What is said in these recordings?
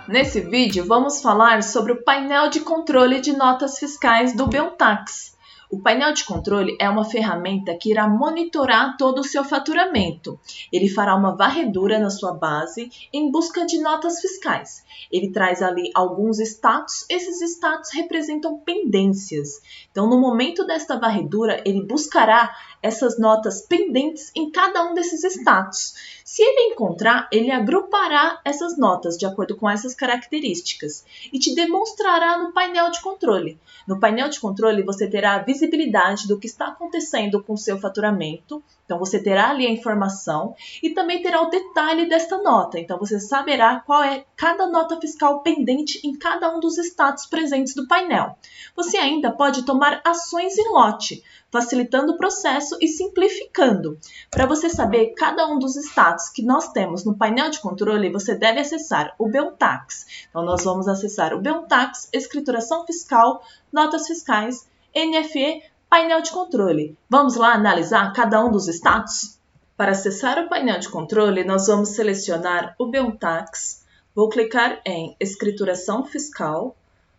Nesse vídeo, vamos falar sobre o painel de controle de notas fiscais do Beltax. O painel de controle é uma ferramenta que irá monitorar todo o seu faturamento. Ele fará uma varredura na sua base em busca de notas fiscais. Ele traz ali alguns status, esses status representam pendências. Então, no momento desta varredura, ele buscará essas notas pendentes em cada um desses status. Se ele encontrar, ele agrupará essas notas de acordo com essas características e te demonstrará no painel de controle. No painel de controle, você terá a visibilidade do que está acontecendo com o seu faturamento. Então, você terá ali a informação e também terá o detalhe desta nota. Então, você saberá qual é cada nota fiscal pendente em cada um dos status presentes do painel. Você ainda pode tomar ações em lote, facilitando o processo e simplificando. Para você saber cada um dos status que nós temos no painel de controle, você deve acessar o Beltax. Então, nós vamos acessar o Beltax, escrituração fiscal, notas fiscais, NFE, painel de controle. Vamos lá analisar cada um dos status? Para acessar o painel de controle, nós vamos selecionar o Beltax. Vou clicar em escrituração fiscal,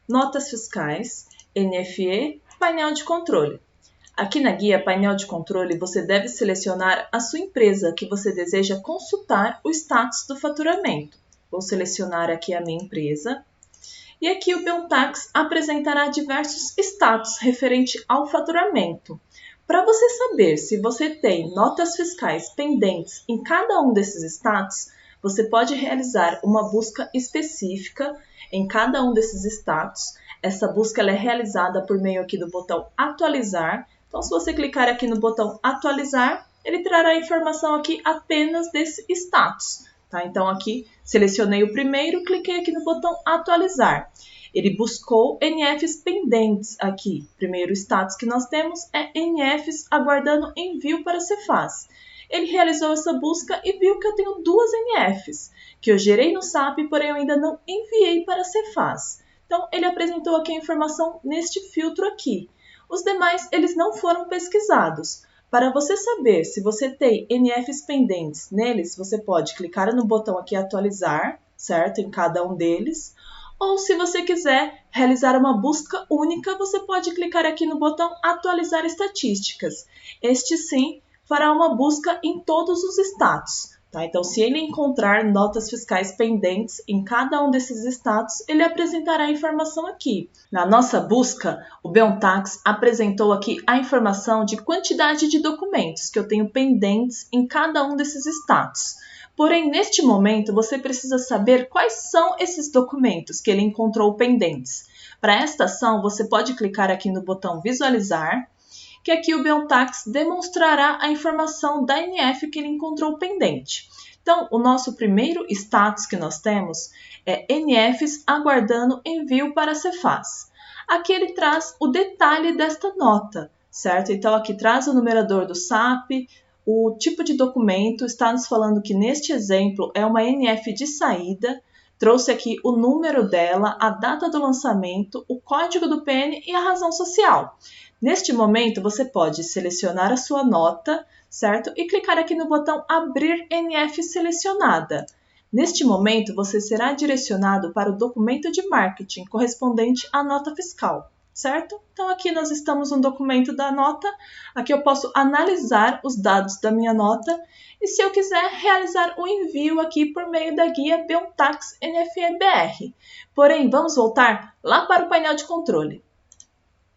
notas fiscais, NFE, painel de controle. Aqui na guia Painel de Controle, você deve selecionar a sua empresa que você deseja consultar o status do faturamento. Vou selecionar aqui a minha empresa. E aqui o Beltax apresentará diversos status referente ao faturamento. Para você saber se você tem notas fiscais pendentes em cada um desses status, você pode realizar uma busca específica em cada um desses status. Essa busca ela é realizada por meio aqui do botão Atualizar. Então, se você clicar aqui no botão Atualizar, ele trará a informação aqui apenas desse status. Tá? Então, aqui, selecionei o primeiro, cliquei aqui no botão Atualizar. Ele buscou NFs pendentes aqui. Primeiro status que nós temos é NFs aguardando envio para a Cefaz. Ele realizou essa busca e viu que eu tenho duas NFs, que eu gerei no SAP, porém eu ainda não enviei para a Cefaz. Então, ele apresentou aqui a informação neste filtro aqui. Os demais, eles não foram pesquisados. Para você saber se você tem NFs pendentes neles, você pode clicar no botão aqui Atualizar, certo? Em cada um deles. Ou se você quiser realizar uma busca única, você pode clicar aqui no botão Atualizar estatísticas. Este sim fará uma busca em todos os status. Tá? Então, se ele encontrar notas fiscais pendentes em cada um desses status, ele apresentará a informação aqui. Na nossa busca, o Beltax apresentou aqui a informação de quantidade de documentos que eu tenho pendentes em cada um desses status. Porém, neste momento, você precisa saber quais são esses documentos que ele encontrou pendentes. Para esta ação, você pode clicar aqui no botão Visualizar, que aqui o Beltax demonstrará a informação da NF que ele encontrou pendente. Então, o nosso primeiro status que nós temos é NFs aguardando envio para a Cefaz. Aqui ele traz o detalhe desta nota, certo? Então, aqui traz o numerador do SAP, o tipo de documento, está nos falando que neste exemplo é uma NF de saída, trouxe aqui o número dela, a data do lançamento, o código do PN e a razão social. Neste momento, você pode selecionar a sua nota, certo? E clicar aqui no botão Abrir NF selecionada. Neste momento, você será direcionado para o documento de marketing correspondente à nota fiscal, certo? Então, aqui nós estamos no documento da nota. Aqui eu posso analisar os dados da minha nota e se eu quiser realizar o envio aqui por meio da guia Beltax NFE-BR. Porém, vamos voltar lá para o painel de controle.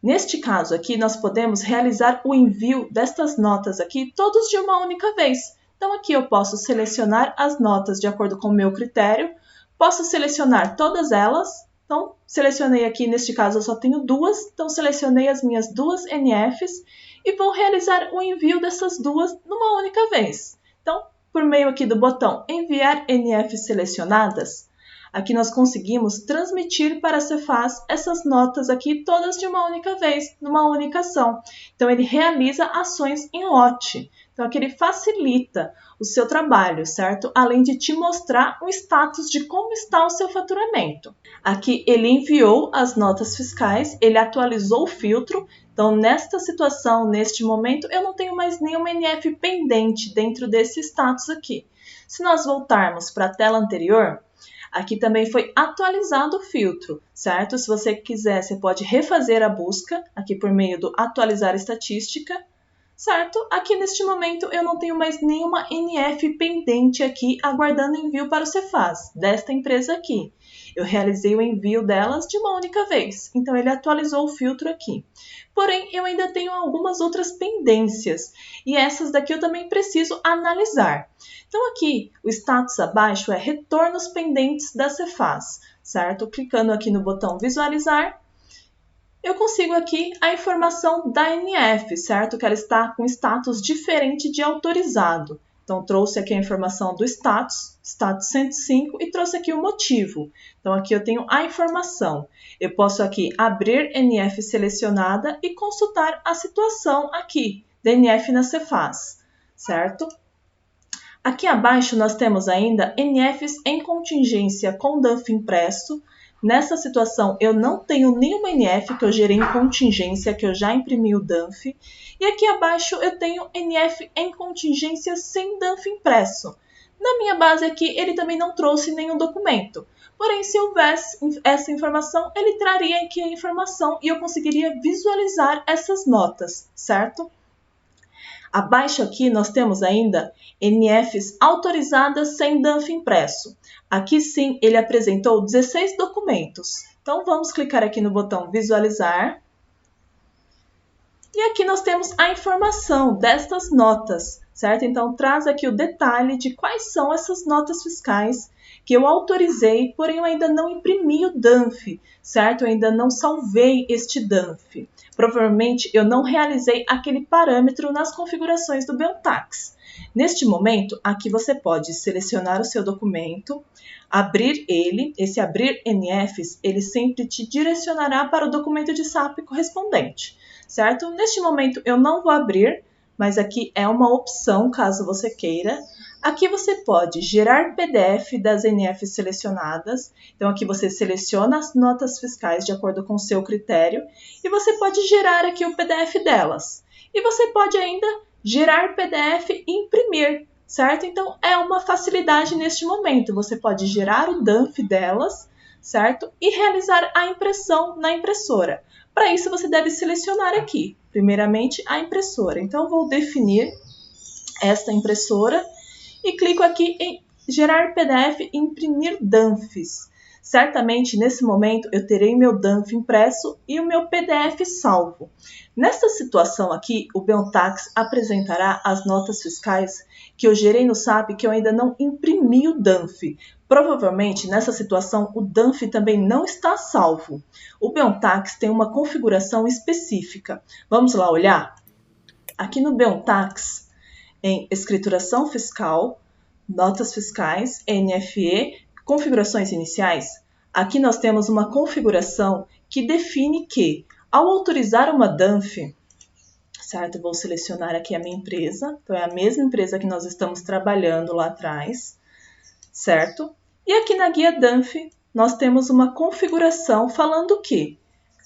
Neste caso aqui, nós podemos realizar o envio destas notas aqui todos de uma única vez. Então, aqui eu posso selecionar as notas de acordo com o meu critério, posso selecionar todas elas. Então, selecionei aqui, neste caso eu só tenho duas, então selecionei as minhas duas NFs e vou realizar o envio dessas duas numa única vez. Então, por meio aqui do botão Enviar NFs selecionadas, aqui nós conseguimos transmitir para a Cefaz essas notas aqui todas de uma única vez, numa única ação. Então, ele realiza ações em lote. Então, aqui ele facilita o seu trabalho, certo? Além de te mostrar o status de como está o seu faturamento. Aqui ele enviou as notas fiscais, ele atualizou o filtro. Então, nesta situação, neste momento, eu não tenho mais nenhuma NF pendente dentro desse status aqui. Se nós voltarmos para a tela anterior, Aqui também foi atualizado o filtro, certo? Se você quiser, você pode refazer a busca aqui por meio do atualizar estatística, certo? Aqui neste momento eu não tenho mais nenhuma NF pendente aqui aguardando envio para o Cefaz, desta empresa aqui. Eu realizei o envio delas de uma única vez, então ele atualizou o filtro aqui. Porém, eu ainda tenho algumas outras pendências e essas daqui eu também preciso analisar. Então aqui, o status abaixo é retornos pendentes da Cefaz, certo? Clicando aqui no botão visualizar, eu consigo aqui a informação da NF, certo? Que ela está com status diferente de autorizado. Então, trouxe aqui a informação do status 105, e trouxe aqui o motivo. Então, aqui eu tenho a informação. Eu posso aqui abrir NF selecionada e consultar a situação aqui da NF na Cefaz, certo? Aqui abaixo nós temos ainda NFs em contingência com DUNF impresso. Nessa situação, eu não tenho nenhuma NF que eu gerei em contingência, que eu já imprimi o DUNF. E aqui abaixo eu tenho NF em contingência sem DUNF impresso. Na minha base aqui, ele também não trouxe nenhum documento. Porém, se houvesse essa informação, ele traria aqui a informação e eu conseguiria visualizar essas notas, certo? Abaixo aqui nós temos ainda NFs autorizadas sem DUNF impresso. Aqui sim ele apresentou 16 documentos. Então vamos clicar aqui no botão visualizar. E aqui nós temos a informação destas notas, certo? Então traz aqui o detalhe de quais são essas notas fiscais que eu autorizei, porém eu ainda não imprimi o DUNF, certo? Eu ainda não salvei este DUNF. Provavelmente eu não realizei aquele parâmetro nas configurações do Beontax. Neste momento, aqui você pode selecionar o seu documento, abrir ele. Esse abrir NFs, ele sempre te direcionará para o documento de SAP correspondente, certo? Neste momento eu não vou abrir, mas aqui é uma opção caso você queira. Aqui você pode gerar PDF das NFs selecionadas. Então aqui você seleciona as notas fiscais de acordo com o seu critério e você pode gerar aqui o PDF delas. E você pode ainda gerar PDF e imprimir, certo? Então é uma facilidade neste momento. Você pode gerar o DUNF delas, certo? E realizar a impressão na impressora. Para isso você deve selecionar aqui, primeiramente, a impressora. Então eu vou definir esta impressora e clico aqui em gerar PDF e imprimir DUNFs. Certamente, nesse momento, eu terei meu DUNF impresso e o meu PDF salvo. Nesta situação aqui, o Beontax apresentará as notas fiscais que eu gerei no SAP que eu ainda não imprimi o DUNF. Provavelmente, nessa situação, o DUNF também não está salvo. O Beontax tem uma configuração específica. Vamos lá olhar? Aqui no Beontax, em escrituração fiscal, notas fiscais, NFE, configurações iniciais, aqui nós temos uma configuração que define que, ao autorizar uma DUNF, certo? Vou selecionar aqui a minha empresa, então é a mesma empresa que nós estamos trabalhando lá atrás, certo? E aqui na guia DUNF, nós temos uma configuração falando que,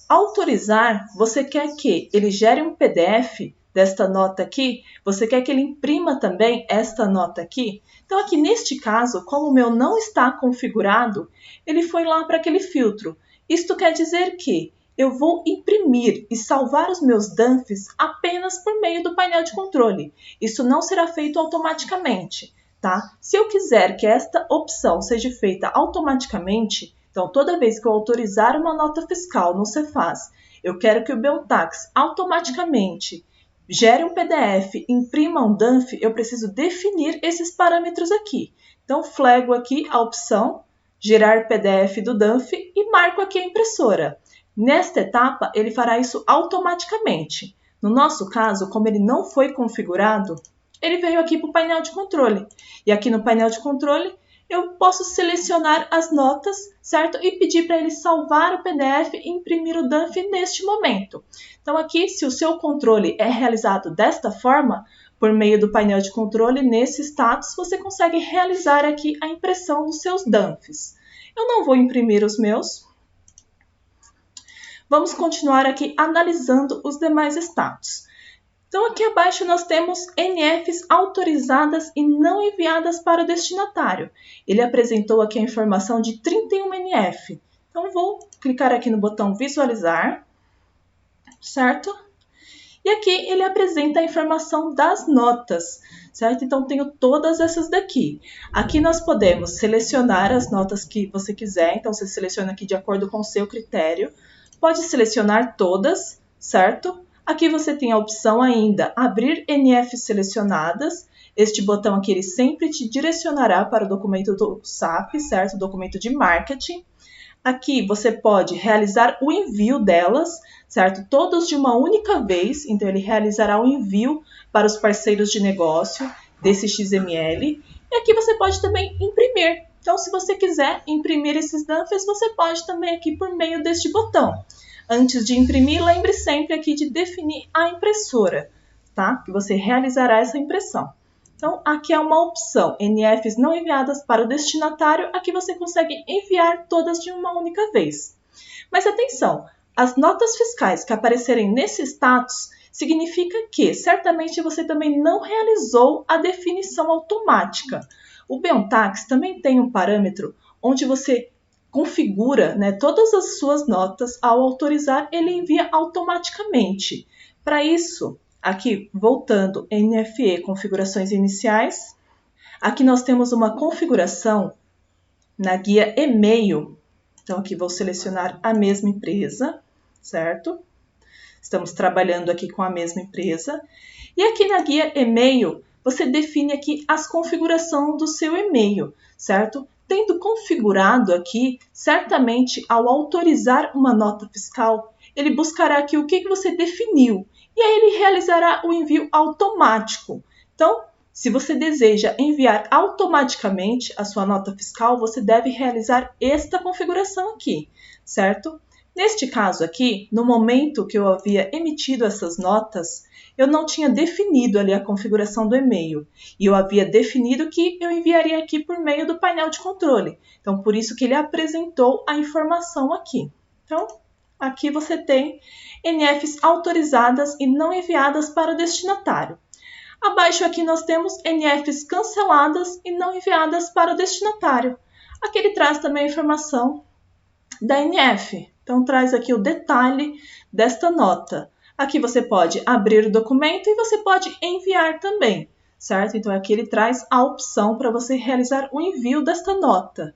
autorizar, você quer que ele gere um PDF desta nota aqui, você quer que ele imprima também esta nota aqui? Então aqui neste caso, como o meu não está configurado, ele foi lá para aquele filtro. Isto quer dizer que eu vou imprimir e salvar os meus DUNFs apenas por meio do painel de controle. Isso não será feito automaticamente, tá? Se eu quiser que esta opção seja feita automaticamente, então toda vez que eu autorizar uma nota fiscal no Cefaz, eu quero que o Beontax automaticamente gere um PDF, imprima um DUNF, eu preciso definir esses parâmetros aqui. Então, flego aqui a opção gerar PDF do DUNF e marco aqui a impressora. Nesta etapa, ele fará isso automaticamente. No nosso caso, como ele não foi configurado, ele veio aqui para o painel de controle. E aqui no painel de controle, eu posso selecionar as notas, certo? E pedir para ele salvar o PDF e imprimir o DUNF neste momento. Então aqui, se o seu controle é realizado desta forma, por meio do painel de controle, nesse status, você consegue realizar aqui a impressão dos seus DUNFs. Eu não vou imprimir os meus. Vamos continuar aqui analisando os demais status. Então, aqui abaixo nós temos NFs autorizadas e não enviadas para o destinatário. Ele apresentou aqui a informação de 31 NF. Então, vou clicar aqui no botão visualizar, certo? E aqui ele apresenta a informação das notas, certo? Então, tenho todas essas daqui. Aqui nós podemos selecionar as notas que você quiser. Então, você seleciona aqui de acordo com o seu critério. Pode selecionar todas, certo? Aqui você tem a opção ainda, abrir NFs selecionadas. Este botão aqui, ele sempre te direcionará para o documento do SAP, certo? O documento de marketing. Aqui você pode realizar o envio delas, certo? Todos de uma única vez, então ele realizará o envio para os parceiros de negócio desse XML. E aqui você pode também imprimir. Então, se você quiser imprimir esses DANFs, você pode também aqui por meio deste botão. Antes de imprimir, lembre sempre aqui de definir a impressora, tá? Que você realizará essa impressão. Então, aqui é uma opção, NFs não enviadas para o destinatário, aqui você consegue enviar todas de uma única vez. Mas atenção, as notas fiscais que aparecerem nesse status significa que certamente você também não realizou a definição automática. O BEONTAX também tem um parâmetro onde você configura, né, todas as suas notas, ao autorizar, ele envia automaticamente. Para isso, aqui, voltando, NFE, configurações iniciais. Aqui nós temos uma configuração na guia e-mail. Então, aqui vou selecionar a mesma empresa, certo? Estamos trabalhando aqui com a mesma empresa. E aqui na guia e-mail, você define aqui as configurações do seu e-mail, certo? Tendo configurado aqui, certamente, ao autorizar uma nota fiscal, ele buscará aqui o que você definiu. E aí ele realizará o envio automático. Então, se você deseja enviar automaticamente a sua nota fiscal, você deve realizar esta configuração aqui, certo? Neste caso aqui, no momento que eu havia emitido essas notas, eu não tinha definido ali a configuração do e-mail. E eu havia definido que eu enviaria aqui por meio do painel de controle. Então, por isso que ele apresentou a informação aqui. Então, aqui você tem NFs autorizadas e não enviadas para o destinatário. Abaixo aqui nós temos NFs canceladas e não enviadas para o destinatário. Aqui ele traz também a informação da NF. Então, traz aqui o detalhe desta nota. Aqui você pode abrir o documento e você pode enviar também, certo? Então, aqui ele traz a opção para você realizar o envio desta nota.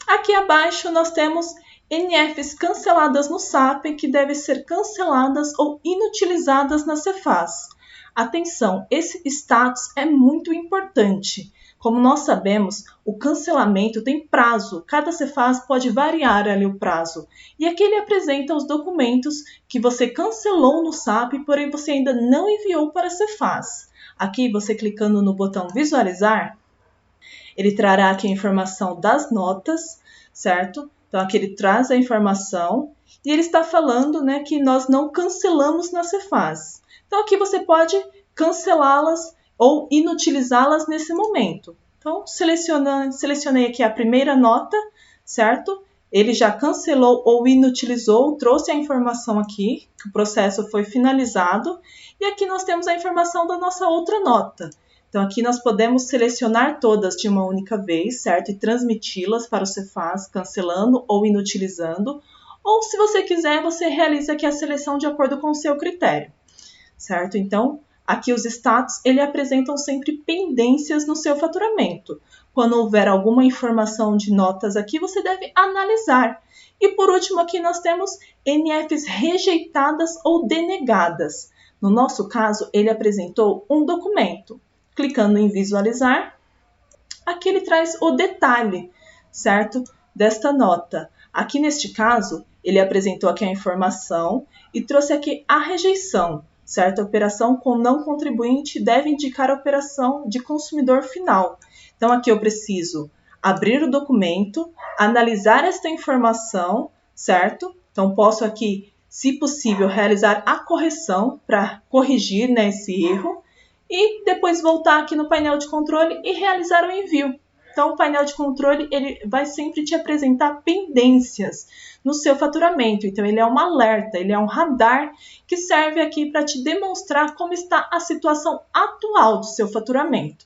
Aqui abaixo nós temos NFs canceladas no SAP que devem ser canceladas ou inutilizadas na Cefaz. Atenção, esse status é muito importante. Como nós sabemos, o cancelamento tem prazo. Cada Cefaz pode variar ali o prazo. E aqui ele apresenta os documentos que você cancelou no SAP, porém você ainda não enviou para a Cefaz. Aqui, você clicando no botão visualizar, ele trará aqui a informação das notas, certo? Então, aqui ele traz a informação e ele está falando, né, que nós não cancelamos na Cefaz. Então, aqui você pode cancelá-las ou inutilizá-las nesse momento. Então, selecionei aqui a primeira nota, certo? Ele já cancelou ou inutilizou, trouxe a informação aqui, que o processo foi finalizado. E aqui nós temos a informação da nossa outra nota. Então, aqui nós podemos selecionar todas de uma única vez, certo? E transmiti-las para o Cefaz, cancelando ou inutilizando. Ou, se você quiser, você realiza aqui a seleção de acordo com o seu critério, certo? Então, aqui os status, ele apresentam sempre pendências no seu faturamento. Quando houver alguma informação de notas aqui, você deve analisar. E por último, aqui nós temos NFs rejeitadas ou denegadas. No nosso caso, ele apresentou um documento. Clicando em visualizar, aqui ele traz o detalhe, certo? Desta nota. Aqui neste caso, ele apresentou aqui a informação e trouxe aqui a rejeição, certo? A operação com não contribuinte deve indicar a operação de consumidor final. Então, aqui eu preciso abrir o documento, analisar esta informação, certo? Então, posso aqui, se possível, realizar a correção para corrigir, né, esse erro e depois voltar aqui no painel de controle e realizar o envio. Então, o painel de controle ele vai sempre te apresentar pendências no seu faturamento. Então, ele é um alerta, ele é um radar que serve aqui para te demonstrar como está a situação atual do seu faturamento.